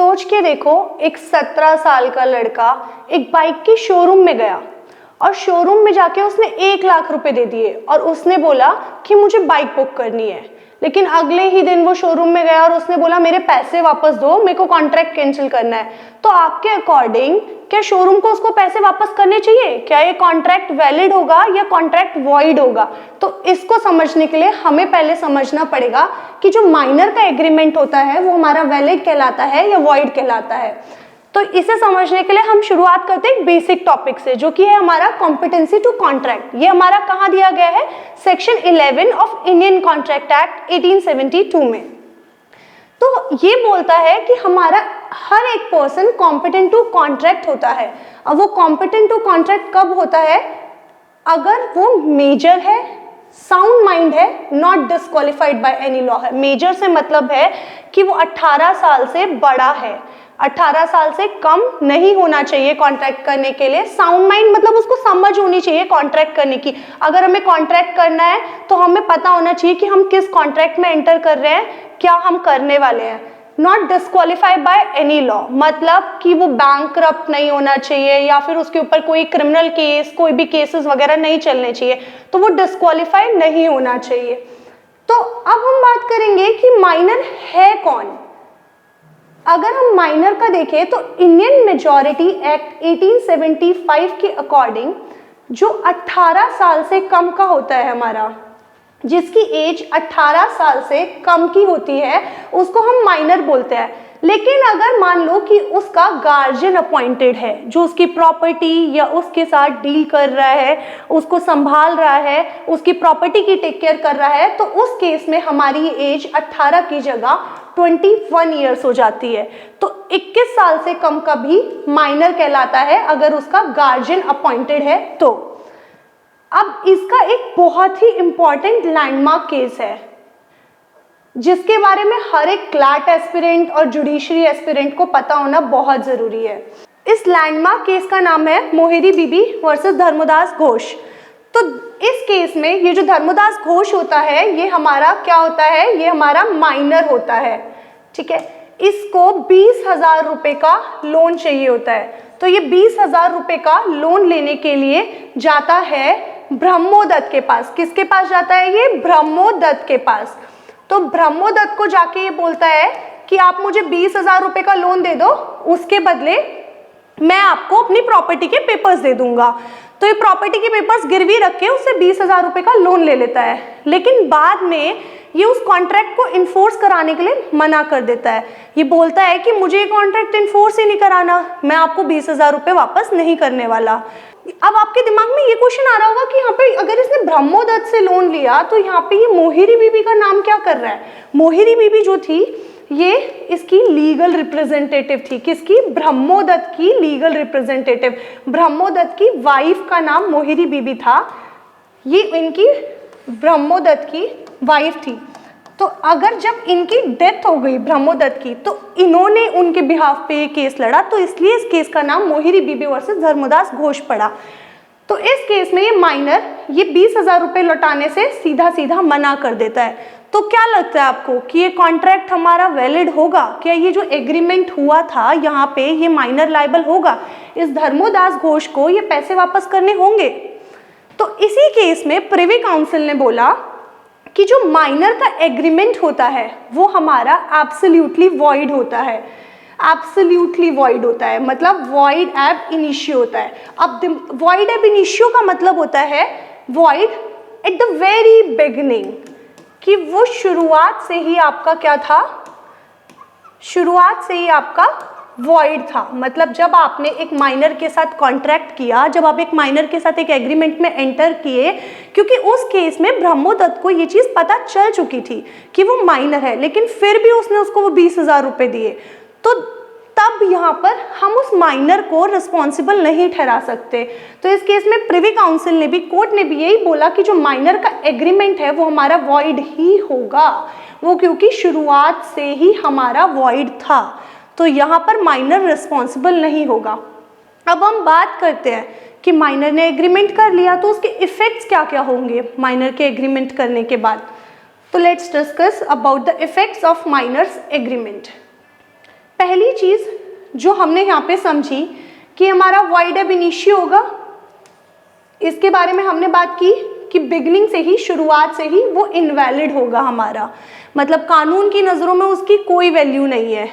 सोच के देखो, एक 17 साल का लड़का एक बाइक के शोरूम में गया और शोरूम में जाके उसने 1 लाख रुपए दे दिए और उसने बोला कि मुझे बाइक बुक करनी है। लेकिन अगले ही दिन वो शोरूम में गया और उसने बोला मेरे पैसे वापस दो, मेरे को कॉन्ट्रैक्ट कैंसिल करना है। तो आपके अकॉर्डिंग क्या शोरूम को उसको पैसे वापस करने चाहिए? क्या ये कॉन्ट्रैक्ट वैलिड होगा या कॉन्ट्रैक्ट वॉइड होगा? तो इसको समझने के लिए हमें पहले समझना पड़ेगा कि जो माइनर का एग्रीमेंट होता है वो हमारा वैलिड कहलाता है या वॉइड कहलाता है। तो इसे समझने के लिए हम शुरुआत करते हैं एक बेसिक टॉपिक से, जो कि है हमारा कॉम्पिटेंसी टू कॉन्ट्रैक्ट। ये हमारा कहाँ दिया गया है? Section 11 of Indian contract act 1872 में। तो ये बोलता है कि हमारा हर एक पर्सन कॉम्पिटेंट टू कॉन्ट्रैक्ट होता है। अब वो कॉम्पिटेंट टू कॉन्ट्रैक्ट कब होता है? अगर वो मेजर है, साउंड माइंड है, not disqualified by any law है। मेजर से मतलब है कि वो 18 साल से बड़ा है, 18 साल से कम नहीं होना चाहिए कॉन्ट्रैक्ट करने के लिए। साउंड माइंड मतलब उसको समझ होनी चाहिए कॉन्ट्रैक्ट करने की। अगर हमें कॉन्ट्रैक्ट करना है तो हमें पता होना चाहिए कि हम किस कॉन्ट्रैक्ट में एंटर कर रहे हैं, क्या हम करने वाले हैं। Not disqualified by any law मतलब कि वो बैंकरप्ट नहीं होना चाहिए या फिर उसके ऊपर कोई क्रिमिनल केस, कोई भी केसेस वगैरह नहीं चलने चाहिए, तो वो डिस्क्वालिफाइड नहीं होना चाहिए। तो अब हम बात करेंगे कि माइनर है कौन। अगर हम माइनर का देखें तो इंडियन मेजॉरिटी एक्ट 1875 के अकॉर्डिंग जो 18 साल से कम का होता है हमारा, जिसकी एज 18 साल से कम की होती है, उसको हम माइनर बोलते हैं। लेकिन अगर मान लो कि उसका गार्जियन अपॉइंटेड है, जो उसकी प्रॉपर्टी या उसके साथ डील कर रहा है, उसको संभाल रहा है, उसकी प्रॉपर्टी की टेक केयर कर रहा है, तो उस केस में हमारी एज 18 की जगह 21 ईयर्स हो जाती है। तो 21 साल से कम का भी माइनर कहलाता है अगर उसका गार्जियन अपॉइंटेड है तो। अब इसका एक बहुत ही इंपॉर्टेंट लैंडमार्क केस है जिसके बारे में हर एक क्लैट एस्पिरेंट और जुडिशरी एस्पिरेंट को पता होना बहुत जरूरी है। इस लैंडमार्क केस का नाम है मोहिरी बीबी वर्सेस धर्मोदास घोष। तो इस केस में ये जो धर्मोदास घोष होता है ये हमारा क्या होता है? ये हमारा माइनर होता है, ठीक है। इसको 20,000 रुपए का लोन चाहिए होता है। तो ये 20,000 रुपए का लोन लेने के लिए जाता है ब्रह्मोदत्त के पास। किसके पास जाता है ये? ब्रह्मोदत्त के पास। तो ब्रह्मोदत्त को जाके ये बोलता है कि आप मुझे 20,000 रुपए का लोन दे दो, उसके बदले मैं आपको अपनी प्रॉपर्टी के पेपर्स दे दूंगा। तो ये प्रॉपर्टी के पेपर्स गिरवी रख के उससे 20,000 रुपए का लोन ले लेता है। लेकिन बाद में ये उस कॉन्ट्रैक्ट को इन्फोर्स कराने के लिए मना कर देता है। ये बोलता है कि मुझे ये कॉन्ट्रैक्ट इन्फोर्स ही नहीं कराना, मैं आपको 20,000 रुपए वापस नहीं करने वाला। अब आपके दिमाग में ये क्वेश्चन आ रहा होगा कि यहाँ पे अगर इसने ब्रह्मोदत्त से लोन लिया तो यहाँ पे ये मोहिरी बीबी का नाम क्या कर रहा है? मोहिरी बीबी जो थी ये इसकी लीगल रिप्रेजेंटेटिव थी। किसकी? ब्रह्मोदत्त की लीगल रिप्रेजेंटेटिव। ब्रह्मोदत्त की वाइफ का नाम मोहिरी बीबी था। ये इनकी ब्रह्मोदत्त की वाइफ थी। तो अगर जब इनकी डेथ हो गई ब्रह्मोदत्त की, तो इन्होंने उनके बिहाफ पे ये केस लड़ा, तो इसलिए इस केस का नाम मोहिरी बीबी वर्सेस धर्मोदास घोष पड़ा। तो इस केस में ये माइनर ये 20,000 रुपए लौटाने से सीधा सीधा मना कर देता है। तो क्या लगता है आपको कि ये कॉन्ट्रैक्ट हमारा वैलिड होगा? क्या ये जो एग्रीमेंट हुआ था यहाँ पे ये माइनर लायबल होगा? इस धर्मोदास घोष को ये पैसे वापस करने होंगे? तो इसी केस में प्रिवी काउंसिल ने बोला कि जो माइनर का एग्रीमेंट होता है वो हमारा एब्सोल्युटली वॉइड होता है। एब्सोल्युटली वॉइड होता है मतलब वॉइड एब इनिशियो होता है। अब वॉइड एब इनिशियो का मतलब होता है void at the very beginning, कि वो शुरुआत से ही आपका क्या था? शुरुआत से ही आपका वॉइड था। मतलब जब आपने एक माइनर के साथ कॉन्ट्रैक्ट किया, जब आप एक माइनर के साथ एक एग्रीमेंट में एंटर किए, क्योंकि उस केस में ब्रह्मोदत्त को ये चीज़ पता चल चुकी थी कि वो माइनर है, लेकिन फिर भी उसने उसको वो 20,000 रुपए दिए, तो तब यहाँ पर हम उस माइनर को रिस्पॉन्सिबल नहीं ठहरा सकते। तो इस केस में प्रिवी काउंसिल ने भी, कोर्ट ने भी यही बोला कि जो माइनर का एग्रीमेंट है वो हमारा वॉइड ही होगा, वो क्योंकि शुरुआत से ही हमारा वॉइड था। तो यहाँ पर माइनर रिस्पॉन्सिबल नहीं होगा। अब हम बात करते हैं कि माइनर ने एग्रीमेंट कर लिया तो उसके इफेक्ट्स क्या क्या होंगे माइनर के एग्रीमेंट करने के बाद। तो let's discuss about the effects of minors agreement. पहली चीज जो हमने यहाँ पे समझी कि हमारा वॉइड एब इनिशियो होगा, इसके बारे में हमने बात की कि बिगनिंग से ही, शुरुआत से ही वो इनवैलिड होगा हमारा, मतलब कानून की नज़रों में उसकी कोई वैल्यू नहीं है।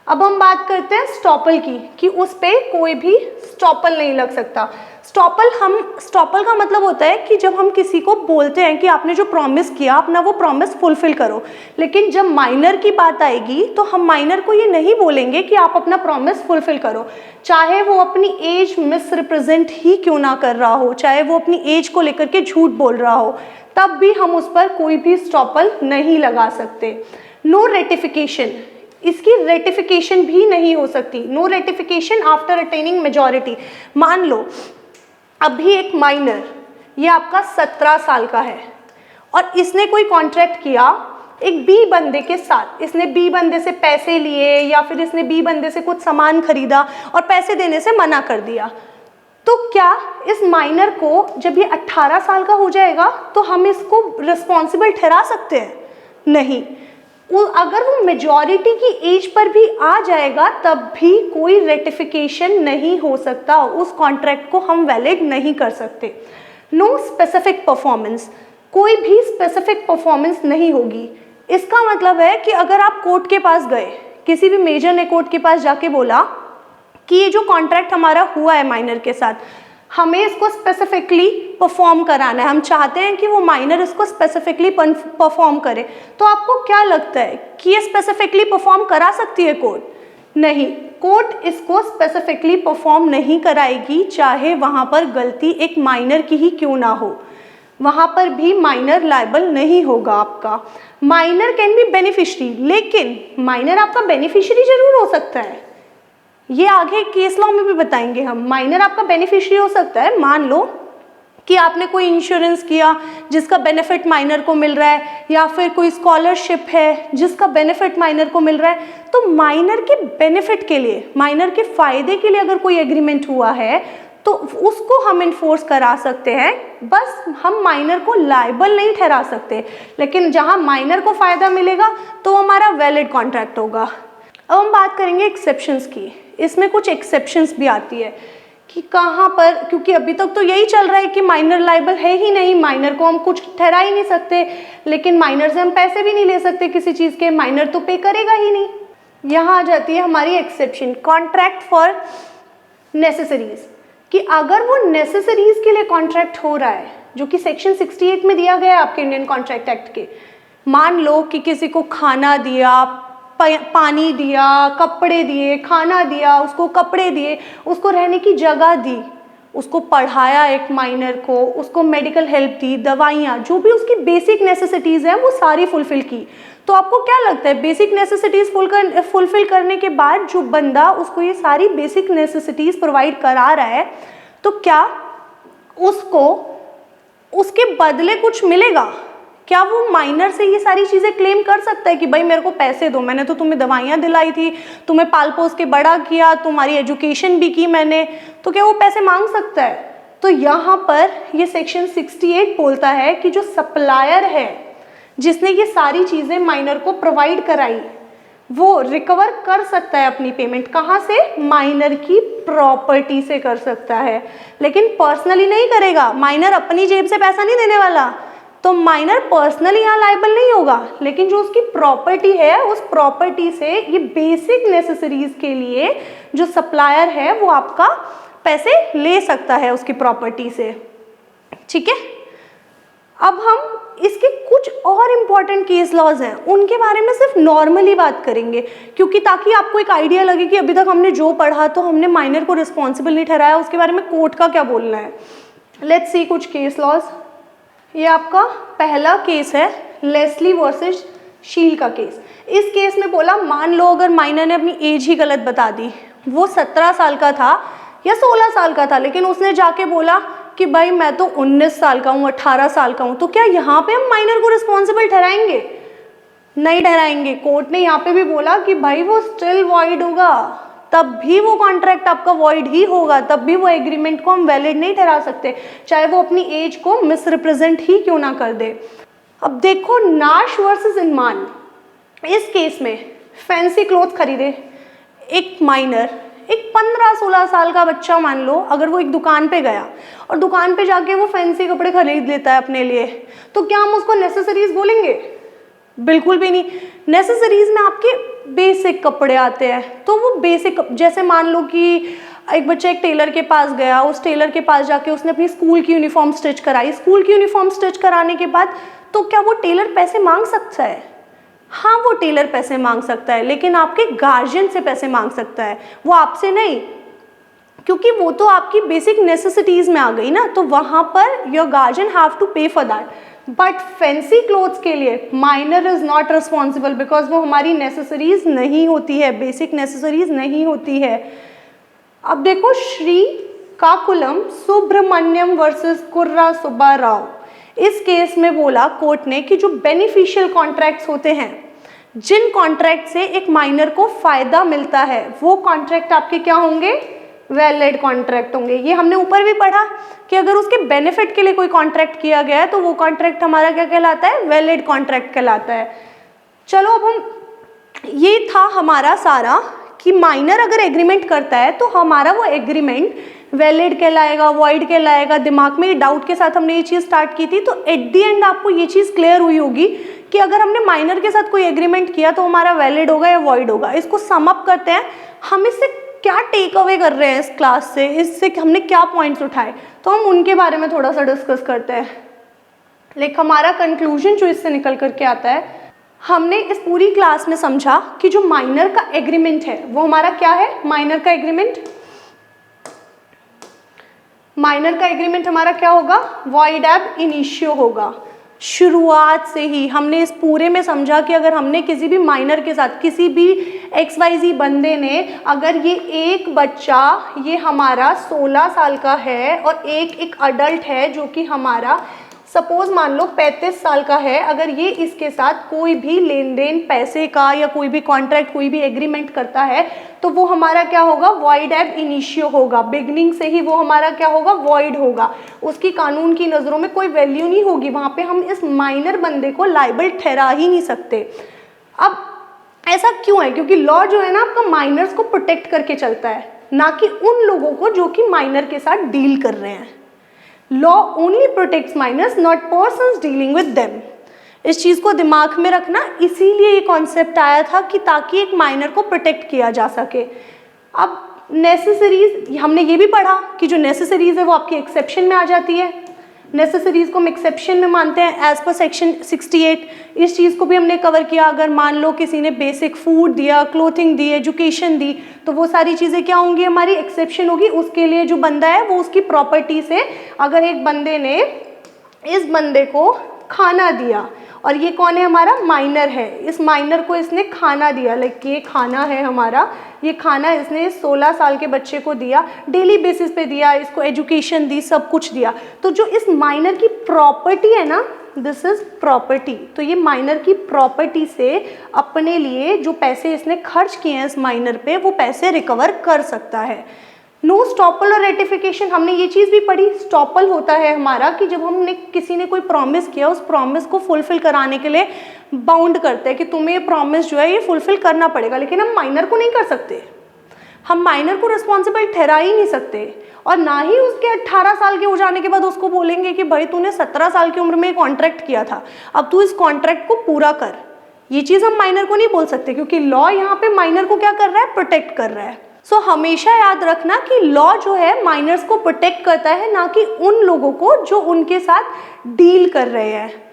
अब हम बात करते हैं स्टॉपल की, कि उस पे कोई भी स्टॉपल नहीं लग सकता। स्टॉपल का मतलब होता है कि जब हम किसी को बोलते हैं कि आपने जो प्रॉमिस किया अपना वो प्रॉमिस फुलफिल करो, लेकिन जब माइनर की बात आएगी तो हम माइनर को ये नहीं बोलेंगे कि आप अपना प्रॉमिस फुलफिल करो, चाहे वो अपनी एज मिस रिप्रेजेंट ही क्यों ना कर रहा हो, चाहे वो अपनी एज को लेकर के झूठ बोल रहा हो, तब भी हम उस पर कोई भी स्टॉपल नहीं लगा सकते। नो रेटिफिकेशन, इसकी रेटिफिकेशन भी नहीं हो सकती। No ratification after attaining majority. मान लो अभी एक माइनर, ये आपका 17 साल का है और इसने कोई कॉन्ट्रैक्ट किया एक बी बंदे के साथ, इसने बी बंदे से पैसे लिए या फिर इसने बी बंदे से कुछ सामान खरीदा और पैसे देने से मना कर दिया, तो क्या इस माइनर को जब ये 18 साल का हो जाएगा तो हम इसको रिस्पॉन्सिबल ठहरा सकते हैं? नहीं। अगर वो मेजॉरिटी की एज पर भी आ जाएगा तब भी कोई रेटिफिकेशन नहीं हो सकता, उस कॉन्ट्रैक्ट को हम वैलिड नहीं कर सकते। नो स्पेसिफिक परफॉर्मेंस, कोई भी स्पेसिफिक परफॉर्मेंस नहीं होगी। इसका मतलब है कि अगर आप कोर्ट के पास गए, किसी भी मेजर ने कोर्ट के पास जाके बोला कि ये जो कॉन्ट्रैक्ट हमारा हुआ है माइनर के साथ, हमें इसको स्पेसिफिकली परफॉर्म कराना है, हम चाहते हैं कि वो माइनर इसको स्पेसिफिकली परफॉर्म करे, तो आपको क्या लगता है कि ये स्पेसिफिकली परफॉर्म करा सकती है कोर्ट? नहीं, कोर्ट इसको स्पेसिफिकली परफॉर्म नहीं कराएगी, चाहे वहाँ पर गलती एक माइनर की ही क्यों ना हो, वहाँ पर भी माइनर लायबल नहीं होगा आपका। माइनर कैन बी बेनिफिशरी, लेकिन माइनर आपका बेनिफिशरी जरूर हो सकता है, ये आगे केस लॉ में भी बताएंगे हम। माइनर आपका बेनिफिशियरी हो सकता है। मान लो कि आपने कोई इंश्योरेंस किया जिसका बेनिफिट माइनर को मिल रहा है, या फिर कोई स्कॉलरशिप है जिसका बेनिफिट माइनर को मिल रहा है, तो माइनर के बेनिफिट के लिए, माइनर के फायदे के लिए अगर कोई एग्रीमेंट हुआ है तो उसको हम इन्फोर्स करा सकते हैं, बस हम माइनर को लायबल नहीं ठहरा सकते। लेकिन जहाँ माइनर को फायदा मिलेगा तो हमारा वैलिड कॉन्ट्रैक्ट होगा। अब हम बात करेंगे एक्सेप्शंस की। इसमें कुछ एक्सेप्शंस भी आती है कि कहाँ पर, क्योंकि अभी तक तो यही चल रहा है कि माइनर लायबल है ही नहीं, माइनर को हम कुछ ठहरा ही नहीं सकते, लेकिन माइनर से हम पैसे भी नहीं ले सकते किसी चीज़ के, माइनर तो पे करेगा ही नहीं। यहाँ आ जाती है हमारी एक्सेप्शन, कॉन्ट्रैक्ट फॉर नेसेसरीज, कि अगर वो नेसेसरीज के लिए कॉन्ट्रैक्ट हो रहा है, जो कि सेक्शन 68 में दिया गया है आपके इंडियन कॉन्ट्रैक्ट एक्ट के। मान लो कि किसी को खाना दिया, पानी दिया, कपड़े दिए, खाना दिया, उसको कपड़े दिए, उसको रहने की जगह दी, उसको पढ़ाया एक माइनर को, उसको मेडिकल हेल्प दी, दवाइयाँ, जो भी उसकी बेसिक नेसेसिटीज़ हैं वो सारी फुलफिल की। तो आपको क्या लगता है, बेसिक नेसेसिटीज़ फुलफिल करने के बाद जो बंदा उसको ये सारी बेसिक नेसेसिटीज़ प्रोवाइड करा रहा है, तो क्या उसको उसके बदले कुछ मिलेगा? क्या वो माइनर से ये सारी चीज़ें क्लेम कर सकता है कि भाई मेरे को पैसे दो, मैंने तो तुम्हें दवाइयाँ दिलाई थी, तुम्हें पाल पोस के बड़ा किया, तुम्हारी एजुकेशन भी की मैंने, तो क्या वो पैसे मांग सकता है? तो यहाँ पर ये सेक्शन 68 बोलता है कि जो सप्लायर है जिसने ये सारी चीज़ें माइनर को प्रोवाइड कराई, वो रिकवर कर सकता है अपनी पेमेंट। कहाँ से? माइनर की प्रॉपर्टी से कर सकता है, लेकिन पर्सनली नहीं करेगा। माइनर अपनी जेब से पैसा नहीं देने वाला, तो माइनर पर्सनली यहाँ लायबल नहीं होगा, लेकिन जो उसकी प्रॉपर्टी है उस प्रॉपर्टी से ये बेसिक नेसेसरीज के लिए जो सप्लायर है वो आपका पैसे ले सकता है उसकी प्रॉपर्टी से। ठीक है, अब हम इसके कुछ और इम्पॉर्टेंट केस लॉज हैं, उनके बारे में सिर्फ नॉर्मली बात करेंगे, क्योंकि ताकि आपको एक आइडिया लगे कि अभी तक हमने जो पढ़ा तो हमने माइनर को रिस्पॉन्सिबल नहीं ठहराया, उसके बारे में कोर्ट का क्या बोलना है। लेट्स सी कुछ केस लॉज। ये आपका पहला केस है लेस्ली वर्सेस शील का केस। इस केस में बोला, मान लो अगर माइनर ने अपनी एज ही गलत बता दी, वो 17 साल का था या 16 साल का था, लेकिन उसने जाके बोला कि भाई मैं तो 19 साल का हूँ, 18 साल का हूँ, तो क्या यहाँ पे हम माइनर को रिस्पॉन्सिबल ठहराएंगे? नहीं ठहराएंगे। कोर्ट ने यहाँ पे भी बोला कि भाई वो स्टिल वॉइड होगा, तब भी वो कॉन्ट्रैक्ट आपका वॉइड ही होगा, तब भी वो एग्रीमेंट को हम वैलिड नहीं ठहरा सकते, चाहे वो अपनी एज को मिसरिप्रेजेंट ही क्यों ना कर दे। अब देखो नाश वर्सेस इनमान, इस केस में फैंसी क्लोथ खरीदे, एक माइनर, एक 15-16 साल का बच्चा मान लो, अगर वो एक दुकान पे गया और दुकान पे जाके वो फैंसी कपड़े खरीद लेता है अपने लिए, तो क्या हम उसको नेसेसरीज बोलेंगे? बिल्कुल भी नहीं। नेसेसरीज में आपके बेसिक कपड़े आते हैं, तो वो बेसिक, जैसे मान लो कि एक बच्चा एक टेलर के पास गया, उस टेलर के पास जाके उसने अपनी स्कूल की यूनिफॉर्म स्टिच कराई, स्कूल की यूनिफॉर्म स्टिच कराने के बाद तो क्या वो टेलर पैसे मांग सकता है? हाँ, वो टेलर पैसे मांग सकता है, लेकिन आपके गार्जियन से पैसे मांग सकता है, वो आपसे नहीं, क्योंकि वो तो आपकी बेसिक नेसेसिटीज में आ गई ना, तो वहां पर your guardian have to pay for that. But fancy clothes के लिए minor is not responsible, because वो हमारी नेसेसरीज नहीं होती है, बेसिक नेसेसरीज नहीं होती है। अब देखो, श्रीकाकुलम सुब्रमण्यम वर्सेस कुर्रा सुब्बा राव, इस केस में बोला कोर्ट ने कि जो बेनिफिशियल कॉन्ट्रैक्ट्स होते हैं, जिन कॉन्ट्रैक्ट से एक माइनर को फायदा मिलता है, वो कॉन्ट्रैक्ट आपके क्या होंगे? वैलिड कॉन्ट्रैक्ट होंगे। ये हमने ऊपर भी पढ़ा कि अगर उसके बेनिफिट के लिए कोई कॉन्ट्रैक्ट किया गया है तो वो कॉन्ट्रैक्ट हमारा क्या कहलाता है? वैलिड कॉन्ट्रैक्ट कहलाता है। चलो, अब हम, ये था हमारा सारा कि माइनर अगर एग्रीमेंट करता है तो हमारा वो एग्रीमेंट वैलिड कहलाएगा, वॉइड कहलाएगा। दिमाग में डाउट के साथ हमने ये चीज़ स्टार्ट की थी, तो एट दी एंड आपको ये चीज़ क्लियर हुई होगी कि अगर हमने माइनर के साथ कोई एग्रीमेंट किया तो हमारा वैलिड होगा या वॉइड होगा। इसको सम अप करते हैं, हम इससे क्या टेक अवे कर रहे हैं इस क्लास से, इससे हमने क्या पॉइंट्स उठाए, तो हम उनके बारे में थोड़ा सा डिस्कस करते हैं। लेकिन हमारा कंक्लूजन जो इससे निकल करके आता है, हमने इस पूरी क्लास में समझा कि जो माइनर का एग्रीमेंट है वो हमारा क्या है? माइनर का एग्रीमेंट, माइनर का एग्रीमेंट हमारा क्या होगा? वॉइड एब इनिशियो होगा। शुरुआत से ही हमने इस पूरे में समझा कि अगर हमने किसी भी माइनर के साथ, किसी भी XYZ बंदे ने, अगर ये एक बच्चा, ये हमारा 16 साल का है और एक अडल्ट है जो कि हमारा सपोज मान लो 35 साल का है, अगर ये इसके साथ कोई भी लेन देन पैसे का या कोई भी कॉन्ट्रैक्ट, कोई भी एग्रीमेंट करता है, तो वो हमारा क्या होगा? वॉइड एब इनिशियो होगा। बिगनिंग से ही वो हमारा क्या होगा? वॉइड होगा। उसकी कानून की नज़रों में कोई वैल्यू नहीं होगी, वहाँ पे हम इस माइनर बंदे को लाइबल ठहरा ही नहीं सकते। अब ऐसा क्यों है? क्योंकि लॉ जो है ना आपका माइनर्स को प्रोटेक्ट करके चलता है, ना कि उन लोगों को जो कि माइनर के साथ डील कर रहे हैं। Law only protects minors, not persons dealing with them. इस चीज़ को दिमाग में रखना, इसीलिए ये कॉन्सेप्ट आया था कि ताकि एक माइनर को प्रोटेक्ट किया जा सके। अब नेसेसरीज, हमने ये भी पढ़ा कि जो नेसेसरीज है वो आपकी एक्सेप्शन में आ जाती है। नेसेसरीज को हम एक्सेप्शन में मानते हैं एज पर सेक्शन 68। इस चीज़ को भी हमने कवर किया। अगर मान लो किसी ने बेसिक फूड दिया, क्लोथिंग दी, एजुकेशन दी, तो वो सारी चीज़ें क्या होंगी? हमारी एक्सेप्शन होगी। उसके लिए जो बंदा है वो उसकी प्रॉपर्टी से, अगर एक बंदे ने इस बंदे को खाना दिया, और ये कौन है? हमारा माइनर है, इस माइनर को इसने खाना दिया, लाइक ये खाना है हमारा, ये खाना इसने 16 साल के बच्चे को दिया, डेली बेसिस पे दिया, इसको एजुकेशन दी, सब कुछ दिया, तो जो इस माइनर की प्रॉपर्टी है ना, दिस इज प्रॉपर्टी, तो ये माइनर की प्रॉपर्टी से अपने लिए जो पैसे इसने खर्च किए हैं इस माइनर पे, वो पैसे रिकवर कर सकता है। नो स्टॉपल और रेटिफिकेशन, हमने ये चीज़ भी पढ़ी। स्टॉपल होता है हमारा कि जब हमने किसी ने कोई प्रॉमिस किया, उस प्रॉमिस को फुलफिल कराने के लिए बाउंड करते हैं कि तुम्हें ये प्रॉमिस जो है ये फुलफिल करना पड़ेगा, लेकिन हम माइनर को नहीं कर सकते, हम माइनर को रिस्पॉन्सिबल ठहरा ही नहीं सकते, और ना ही उसके 18 साल के हो जाने के बाद उसको बोलेंगे कि भाई तूने 17 साल की उम्र में कॉन्ट्रैक्ट किया था, अब तू इस कॉन्ट्रैक्ट को पूरा कर। ये चीज़ हम माइनर को नहीं बोल सकते, क्योंकि लॉ यहाँ पे माइनर को क्या कर रहा है? प्रोटेक्ट कर रहा है। सो हमेशा याद रखना कि लॉ जो है माइनर्स को प्रोटेक्ट करता है, ना कि उन लोगों को जो उनके साथ डील कर रहे हैं।